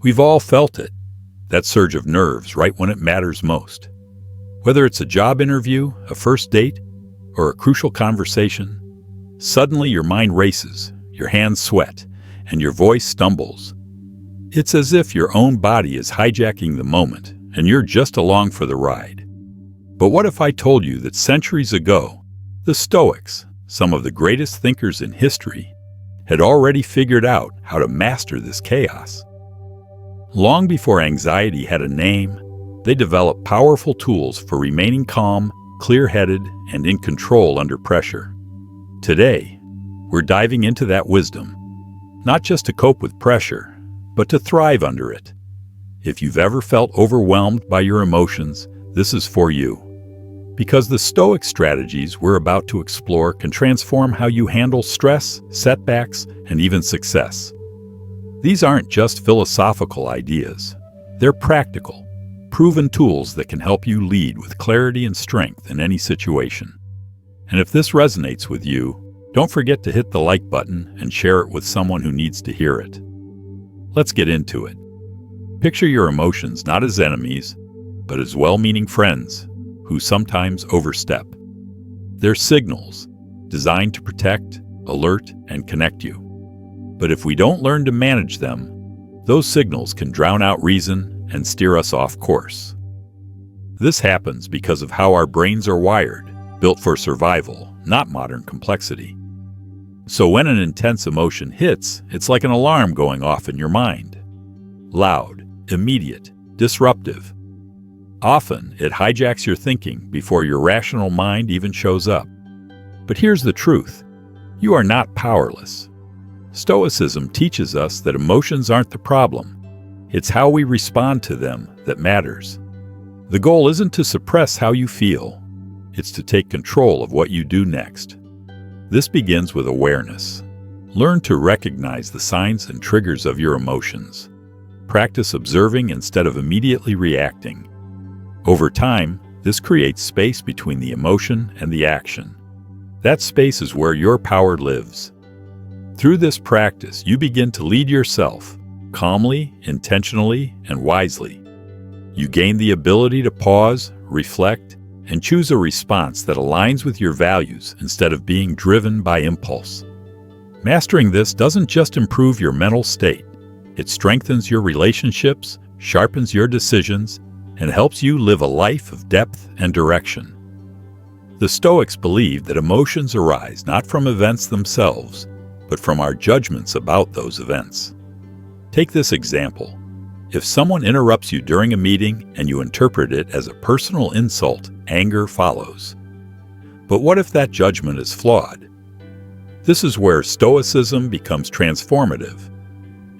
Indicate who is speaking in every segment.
Speaker 1: We've all felt it, that surge of nerves right when it matters most. Whether it's a job interview, a first date, or a crucial conversation, suddenly your mind races, your hands sweat, and your voice stumbles. It's as if your own body is hijacking the moment, and you're just along for the ride. But what if I told you that centuries ago, the Stoics, some of the greatest thinkers in history, had already figured out how to master this chaos? Long before anxiety had a name, they developed powerful tools for remaining calm, clear-headed, and in control under pressure. Today, we're diving into that wisdom, not just to cope with pressure, but to thrive under it. If you've ever felt overwhelmed by your emotions, this is for you. Because the Stoic strategies we're about to explore can transform how you handle stress, setbacks, and even success. These aren't just philosophical ideas. They're practical, proven tools that can help you lead with clarity and strength in any situation. And if this resonates with you, don't forget to hit the like button and share it with someone who needs to hear it. Let's get into it. Picture your emotions not as enemies, but as well-meaning friends who sometimes overstep. They're signals designed to protect, alert, and connect you. But if we don't learn to manage them, those signals can drown out reason and steer us off course. This happens because of how our brains are wired, built for survival, not modern complexity. So when an intense emotion hits, it's like an alarm going off in your mind. Loud, immediate, disruptive. Often, it hijacks your thinking before your rational mind even shows up. But here's the truth. You are not powerless. Stoicism teaches us that emotions aren't the problem. It's how we respond to them that matters. The goal isn't to suppress how you feel. It's to take control of what you do next. This begins with awareness. Learn to recognize the signs and triggers of your emotions. Practice observing instead of immediately reacting. Over time, this creates space between the emotion and the action. That space is where your power lives. Through this practice, you begin to lead yourself, calmly, intentionally, and wisely. You gain the ability to pause, reflect, and choose a response that aligns with your values instead of being driven by impulse. Mastering this doesn't just improve your mental state. It strengthens your relationships, sharpens your decisions, and helps you live a life of depth and direction. The Stoics believed that emotions arise not from events themselves, but from our judgments about those events. Take this example. If someone interrupts you during a meeting and you interpret it as a personal insult, anger follows. But what if that judgment is flawed? This is where Stoicism becomes transformative.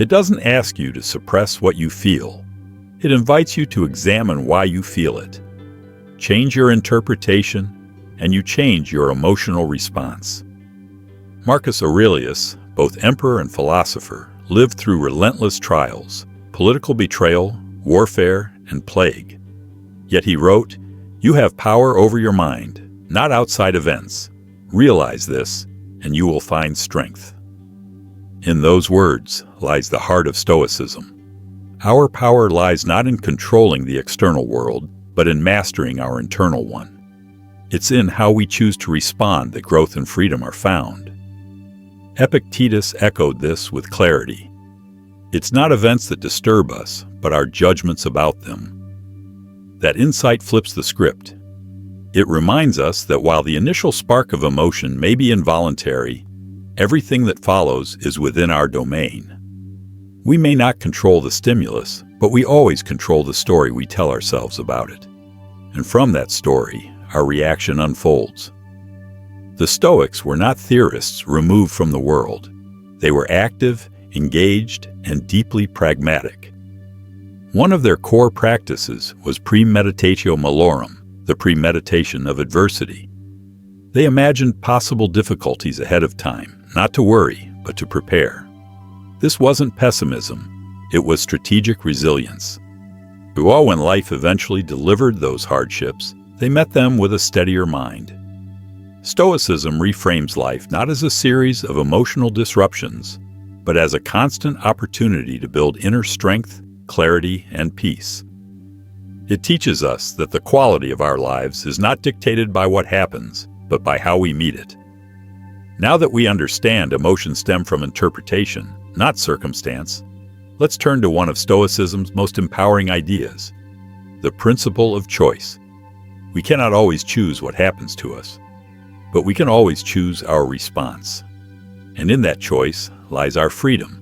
Speaker 1: It doesn't ask you to suppress what you feel. It invites you to examine why you feel it. Change your interpretation, and you change your emotional response. Marcus Aurelius, both emperor and philosopher, lived through relentless trials, political betrayal, warfare, and plague. Yet he wrote, "You have power over your mind, not outside events. Realize this, and you will find strength." In those words lies the heart of Stoicism. Our power lies not in controlling the external world, but in mastering our internal one. It's in how we choose to respond that growth and freedom are found. Epictetus echoed this with clarity. It's not events that disturb us, but our judgments about them. That insight flips the script. It reminds us that while the initial spark of emotion may be involuntary, everything that follows is within our domain. We may not control the stimulus, but we always control the story we tell ourselves about it. And from that story, our reaction unfolds. The Stoics were not theorists removed from the world. They were active, engaged, and deeply pragmatic. One of their core practices was premeditatio malorum, the premeditation of adversity. They imagined possible difficulties ahead of time, not to worry, but to prepare. This wasn't pessimism, it was strategic resilience. Well, when life eventually delivered those hardships, they met them with a steadier mind. Stoicism reframes life not as a series of emotional disruptions, but as a constant opportunity to build inner strength, clarity, and peace. It teaches us that the quality of our lives is not dictated by what happens, but by how we meet it. Now that we understand emotions stem from interpretation, not circumstance, let's turn to one of Stoicism's most empowering ideas, the principle of choice. We cannot always choose what happens to us, but we can always choose our response. And in that choice lies our freedom.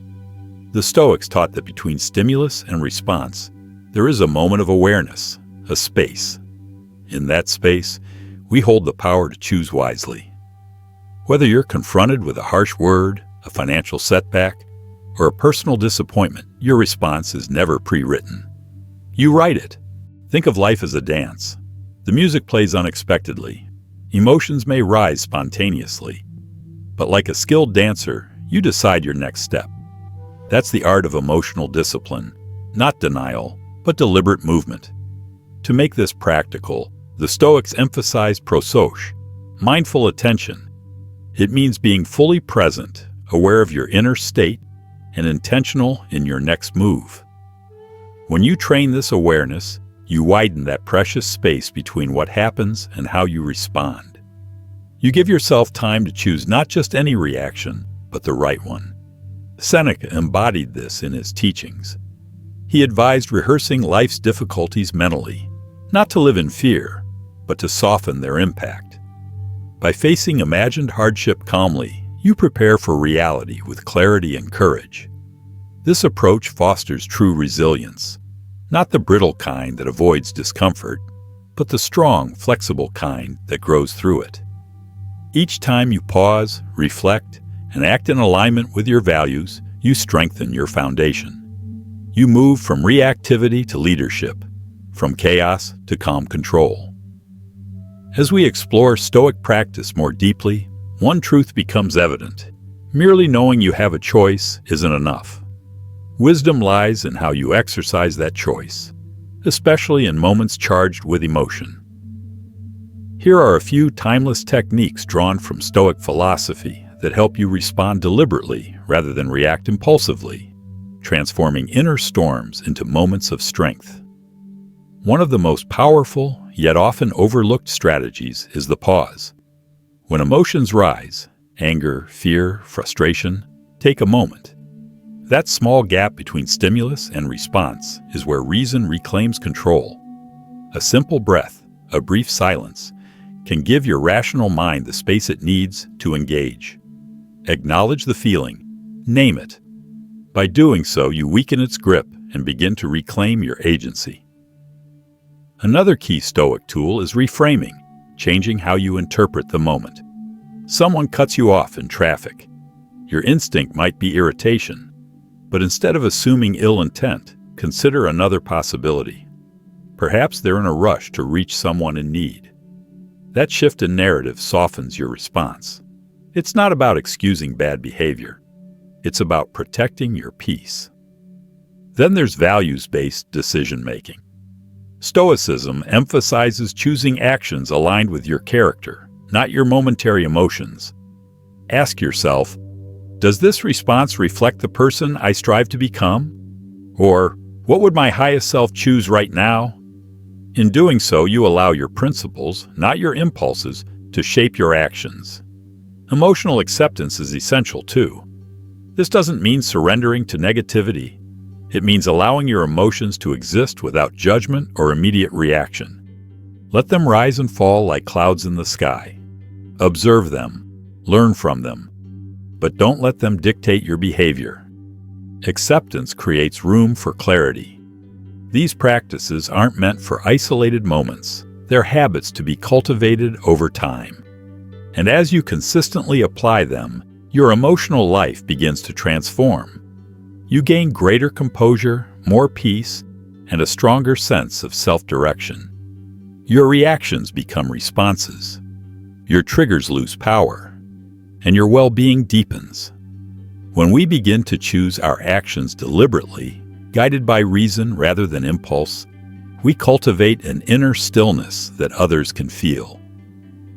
Speaker 1: The Stoics taught that between stimulus and response, there is a moment of awareness, a space. In that space, we hold the power to choose wisely. Whether you're confronted with a harsh word, a financial setback, or a personal disappointment, your response is never pre-written. You write it. Think of life as a dance. The music plays unexpectedly. Emotions may rise spontaneously. But like a skilled dancer, you decide your next step. That's the art of emotional discipline, not denial, but deliberate movement. To make this practical, the Stoics emphasize prosouche, mindful attention. It means being fully present, aware of your inner state, and intentional in your next move. When you train this awareness, you widen that precious space between what happens and how you respond. You give yourself time to choose not just any reaction, but the right one. Seneca embodied this in his teachings. He advised rehearsing life's difficulties mentally, not to live in fear, but to soften their impact. By facing imagined hardship calmly, you prepare for reality with clarity and courage. This approach fosters true resilience, not the brittle kind that avoids discomfort, but the strong, flexible kind that grows through it. Each time you pause, reflect, and act in alignment with your values, you strengthen your foundation. You move from reactivity to leadership, from chaos to calm control. As we explore Stoic practice more deeply, one truth becomes evident. Merely knowing you have a choice isn't enough. Wisdom lies in how you exercise that choice, especially in moments charged with emotion. Here are a few timeless techniques drawn from Stoic philosophy that help you respond deliberately rather than react impulsively, transforming inner storms into moments of strength. One of the most powerful, yet often overlooked strategies is the pause. When emotions rise, anger, fear, frustration, take a moment. That small gap between stimulus and response is where reason reclaims control. A simple breath, a brief silence, can give your rational mind the space it needs to engage. Acknowledge the feeling. Name it. By doing so, you weaken its grip and begin to reclaim your agency. Another key Stoic tool is reframing, changing how you interpret the moment. Someone cuts you off in traffic. Your instinct might be irritation, but instead of assuming ill intent, consider another possibility. Perhaps they're in a rush to reach someone in need. That shift in narrative softens your response. It's not about excusing bad behavior. It's about protecting your peace. Then there's values-based decision-making. Stoicism emphasizes choosing actions aligned with your character, not your momentary emotions. Ask yourself, does this response reflect the person I strive to become? Or, what would my highest self choose right now? In doing so, you allow your principles, not your impulses, to shape your actions. Emotional acceptance is essential too. This doesn't mean surrendering to negativity. It means allowing your emotions to exist without judgment or immediate reaction. Let them rise and fall like clouds in the sky. Observe them, learn from them, but don't let them dictate your behavior. Acceptance creates room for clarity. These practices aren't meant for isolated moments. They're habits to be cultivated over time. And as you consistently apply them, your emotional life begins to transform. You gain greater composure, more peace, and a stronger sense of self-direction. Your reactions become responses. Your triggers lose power, and your well-being deepens. When we begin to choose our actions deliberately, guided by reason rather than impulse, we cultivate an inner stillness that others can feel.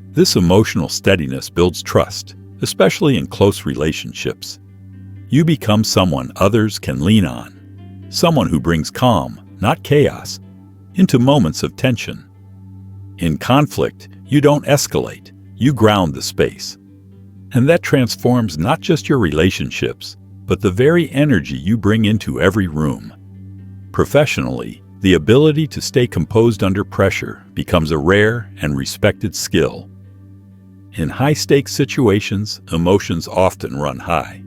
Speaker 1: This emotional steadiness builds trust, especially in close relationships. You become someone others can lean on, someone who brings calm, not chaos, into moments of tension. In conflict, you don't escalate, you ground the space. And that transforms not just your relationships, but the very energy you bring into every room. Professionally, the ability to stay composed under pressure becomes a rare and respected skill. In high-stakes situations, emotions often run high.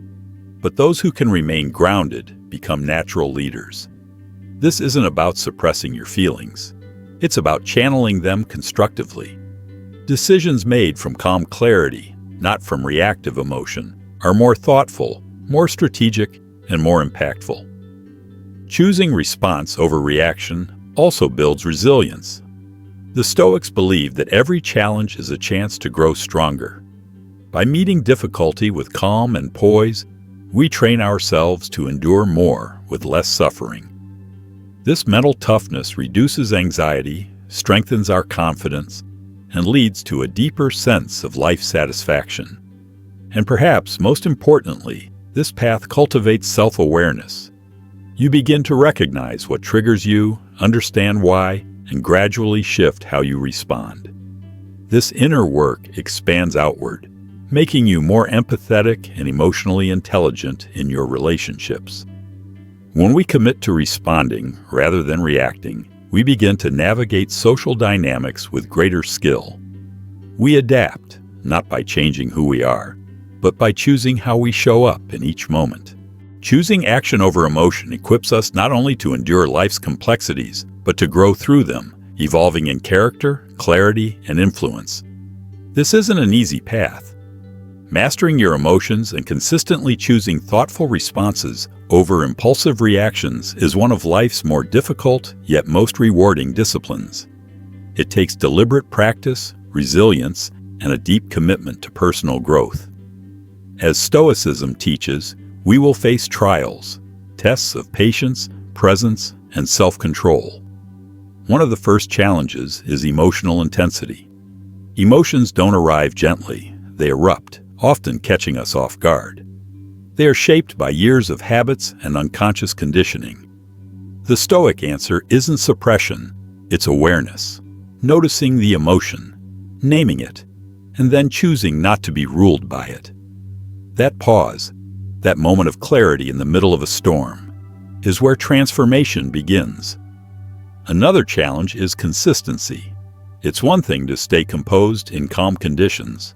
Speaker 1: But those who can remain grounded become natural leaders. This isn't about suppressing your feelings. It's about channeling them constructively. Decisions made from calm clarity, not from reactive emotion, are more thoughtful, more strategic, and more impactful. Choosing response over reaction also builds resilience. The Stoics believe that every challenge is a chance to grow stronger. By meeting difficulty with calm and poise, we train ourselves to endure more with less suffering. This mental toughness reduces anxiety, strengthens our confidence, and leads to a deeper sense of life satisfaction. And perhaps most importantly, this path cultivates self-awareness. You begin to recognize what triggers you, understand why, and gradually shift how you respond. This inner work expands outward, making you more empathetic and emotionally intelligent in your relationships. When we commit to responding rather than reacting, we begin to navigate social dynamics with greater skill. We adapt, not by changing who we are, but by choosing how we show up in each moment. Choosing action over emotion equips us not only to endure life's complexities, but to grow through them, evolving in character, clarity, and influence. This isn't an easy path. Mastering your emotions and consistently choosing thoughtful responses over impulsive reactions is one of life's more difficult yet most rewarding disciplines. It takes deliberate practice, resilience, and a deep commitment to personal growth. As Stoicism teaches, we will face trials, tests of patience, presence, and self-control. One of the first challenges is emotional intensity. Emotions don't arrive gently, they erupt, often catching us off guard. They are shaped by years of habits and unconscious conditioning. The Stoic answer isn't suppression, it's awareness. Noticing the emotion, naming it, and then choosing not to be ruled by it. That pause, that moment of clarity in the middle of a storm, is where transformation begins. Another challenge is consistency. It's one thing to stay composed in calm conditions,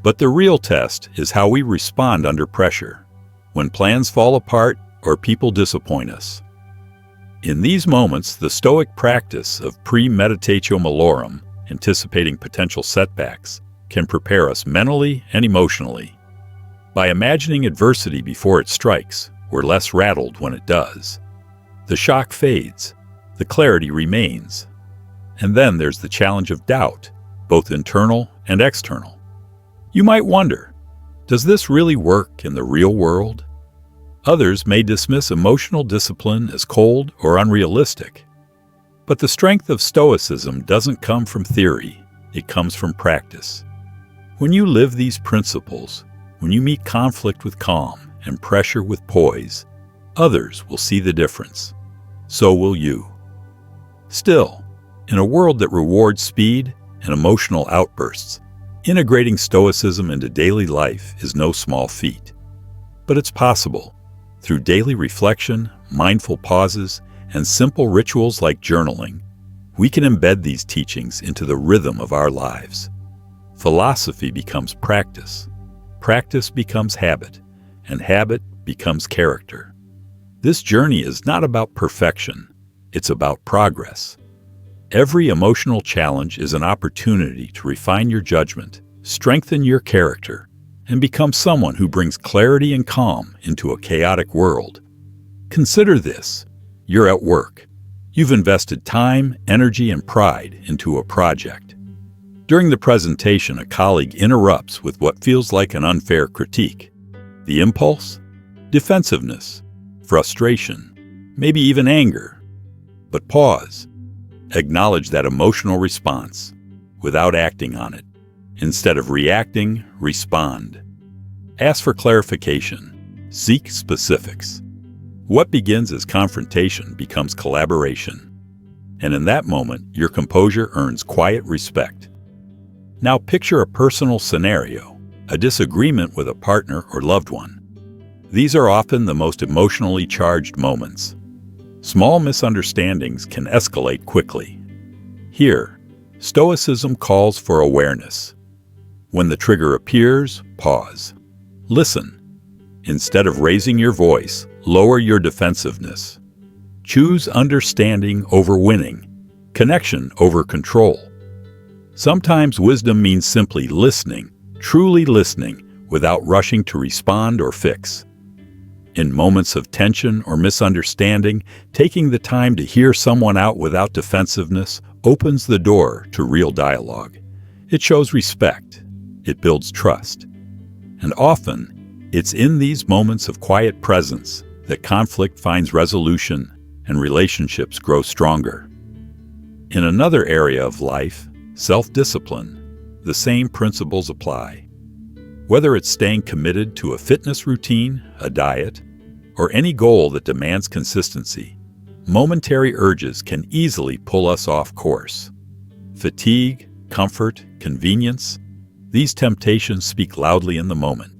Speaker 1: but the real test is how we respond under pressure, when plans fall apart or people disappoint us. In these moments, the Stoic practice of premeditatio malorum, anticipating potential setbacks, can prepare us mentally and emotionally. By imagining adversity before it strikes, we're less rattled when it does. The shock fades, the clarity remains. And then there's the challenge of doubt, both internal and external. You might wonder, does this really work in the real world? Others may dismiss emotional discipline as cold or unrealistic. But the strength of Stoicism doesn't come from theory, it comes from practice. When you live these principles, when you meet conflict with calm and pressure with poise, others will see the difference. So will you. Still, in a world that rewards speed and emotional outbursts, integrating Stoicism into daily life is no small feat. But it's possible. Through daily reflection, mindful pauses, and simple rituals like journaling, we can embed these teachings into the rhythm of our lives. Philosophy becomes practice. Practice becomes habit, and habit becomes character. This journey is not about perfection, it's about progress. Every emotional challenge is an opportunity to refine your judgment, strengthen your character, and become someone who brings clarity and calm into a chaotic world. Consider this: you're at work. You've invested time, energy, and pride into a project. During the presentation, a colleague interrupts with what feels like an unfair critique. The impulse? Defensiveness, frustration, maybe even anger. But pause. Acknowledge that emotional response without acting on it. Instead of reacting, respond. Ask for clarification. Seek specifics. What begins as confrontation becomes collaboration. And in that moment, your composure earns quiet respect. Now picture a personal scenario, a disagreement with a partner or loved one. These are often the most emotionally charged moments. Small misunderstandings can escalate quickly. Here, Stoicism calls for awareness. When the trigger appears, pause. Listen. Instead of raising your voice, lower your defensiveness. Choose understanding over winning, connection over control. Sometimes wisdom means simply listening, truly listening, without rushing to respond or fix. In moments of tension or misunderstanding, taking the time to hear someone out without defensiveness opens the door to real dialogue. It shows respect. It builds trust. And often, it's in these moments of quiet presence that conflict finds resolution and relationships grow stronger. In another area of life, self-discipline, the same principles apply. Whether it's staying committed to a fitness routine, a diet, or any goal that demands consistency, momentary urges can easily pull us off course. Fatigue, comfort, convenience, these temptations speak loudly in the moment.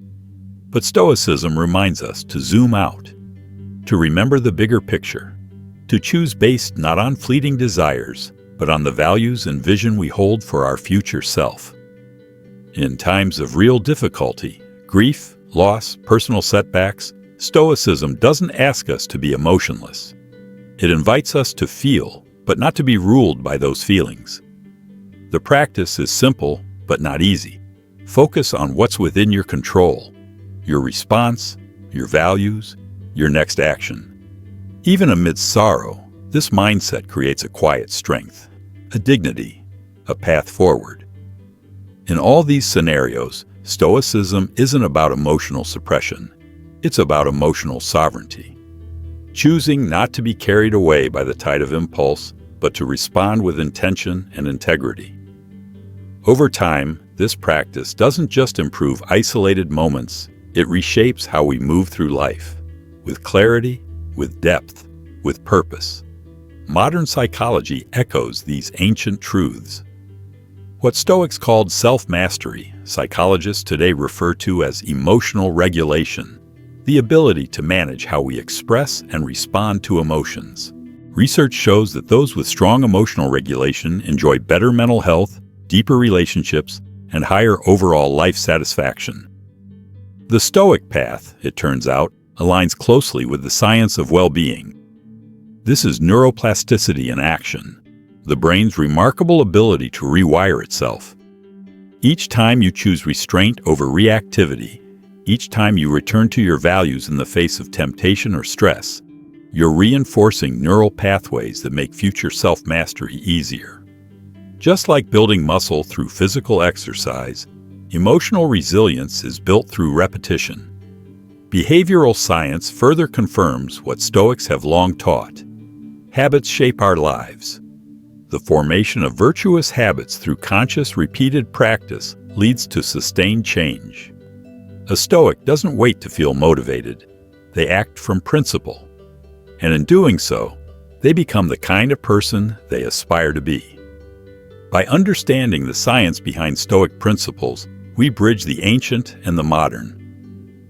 Speaker 1: But Stoicism reminds us to zoom out, to remember the bigger picture, to choose based not on fleeting desires, but on the values and vision we hold for our future self. In times of real difficulty, grief, loss, personal setbacks, Stoicism doesn't ask us to be emotionless. It invites us to feel, but not to be ruled by those feelings. The practice is simple, but not easy. Focus on what's within your control, your response, your values, your next action. Even amidst sorrow, this mindset creates a quiet strength, a dignity, a path forward. In all these scenarios, Stoicism isn't about emotional suppression. It's about emotional sovereignty. Choosing not to be carried away by the tide of impulse, but to respond with intention and integrity. Over time, this practice doesn't just improve isolated moments, it reshapes how we move through life, with clarity, with depth, with purpose. Modern psychology echoes these ancient truths. What Stoics called self-mastery, psychologists today refer to as emotional regulation, the ability to manage how we express and respond to emotions. Research shows that those with strong emotional regulation enjoy better mental health, deeper relationships, and higher overall life satisfaction. The Stoic path, it turns out, aligns closely with the science of well-being. This is neuroplasticity in action, the brain's remarkable ability to rewire itself. Each time you choose restraint over reactivity, each time you return to your values in the face of temptation or stress, you're reinforcing neural pathways that make future self-mastery easier. Just like building muscle through physical exercise, emotional resilience is built through repetition. Behavioral science further confirms what Stoics have long taught. Habits shape our lives. The formation of virtuous habits through conscious, repeated practice leads to sustained change. A Stoic doesn't wait to feel motivated. They act from principle. And in doing so, they become the kind of person they aspire to be. By understanding the science behind Stoic principles, we bridge the ancient and the modern.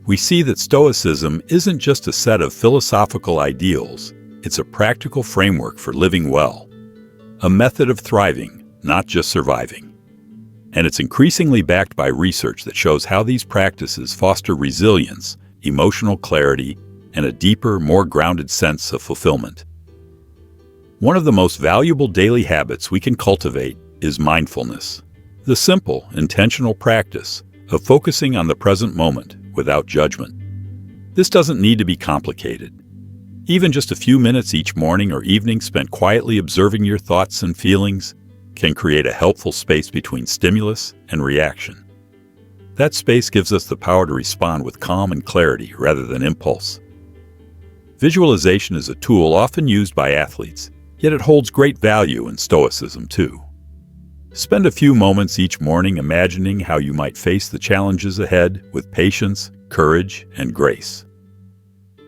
Speaker 1: We see that Stoicism isn't just a set of philosophical ideals, it's a practical framework for living well. A method of thriving, not just surviving. And it's increasingly backed by research that shows how these practices foster resilience, emotional clarity, and a deeper, more grounded sense of fulfillment. One of the most valuable daily habits we can cultivate is mindfulness, the simple, intentional practice of focusing on the present moment without judgment. This doesn't need to be complicated. Even just a few minutes each morning or evening spent quietly observing your thoughts and feelings can create a helpful space between stimulus and reaction. That space gives us the power to respond with calm and clarity rather than impulse. Visualization is a tool often used by athletes, yet it holds great value in Stoicism too. Spend a few moments each morning imagining how you might face the challenges ahead with patience, courage, and grace.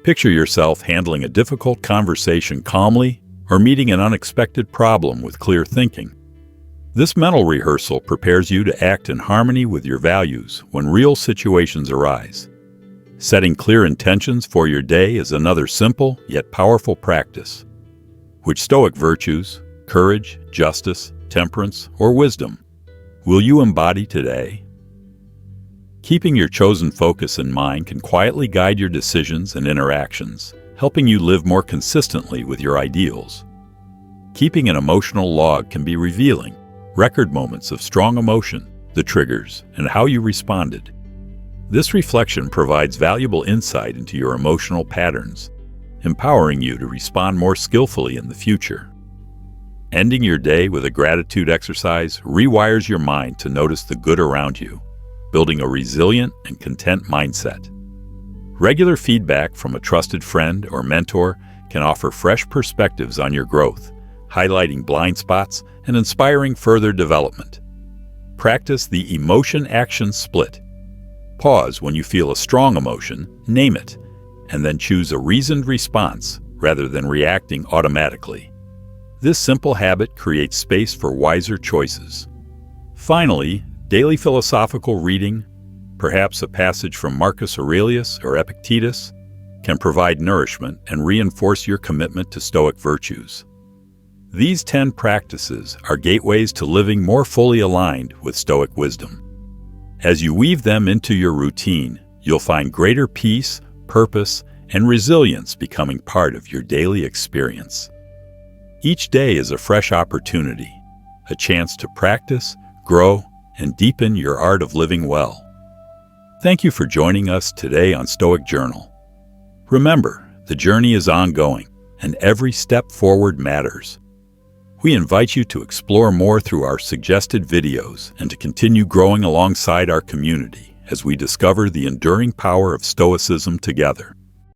Speaker 1: Picture yourself handling a difficult conversation calmly or meeting an unexpected problem with clear thinking. This mental rehearsal prepares you to act in harmony with your values when real situations arise. Setting clear intentions for your day is another simple yet powerful practice. Which Stoic virtues, courage, justice, temperance, or wisdom, will you embody today? Keeping your chosen focus in mind can quietly guide your decisions and interactions, helping you live more consistently with your ideals. Keeping an emotional log can be revealing, record moments of strong emotion, the triggers, and how you responded. This reflection provides valuable insight into your emotional patterns, empowering you to respond more skillfully in the future. Ending your day with a gratitude exercise rewires your mind to notice the good around you, building a resilient and content mindset. Regular feedback from a trusted friend or mentor can offer fresh perspectives on your growth, highlighting blind spots and inspiring further development. Practice the emotion-action split. Pause when you feel a strong emotion, name it, and then choose a reasoned response rather than reacting automatically. This simple habit creates space for wiser choices. Finally, daily philosophical reading, perhaps a passage from Marcus Aurelius or Epictetus, can provide nourishment and reinforce your commitment to Stoic virtues. These 10 practices are gateways to living more fully aligned with Stoic wisdom. As you weave them into your routine, you'll find greater peace, purpose, and resilience becoming part of your daily experience. Each day is a fresh opportunity, a chance to practice, grow, and deepen your art of living well. Thank you for joining us today on Stoic Journal. Remember, the journey is ongoing, and every step forward matters. We invite you to explore more through our suggested videos and to continue growing alongside our community as we discover the enduring power of Stoicism together.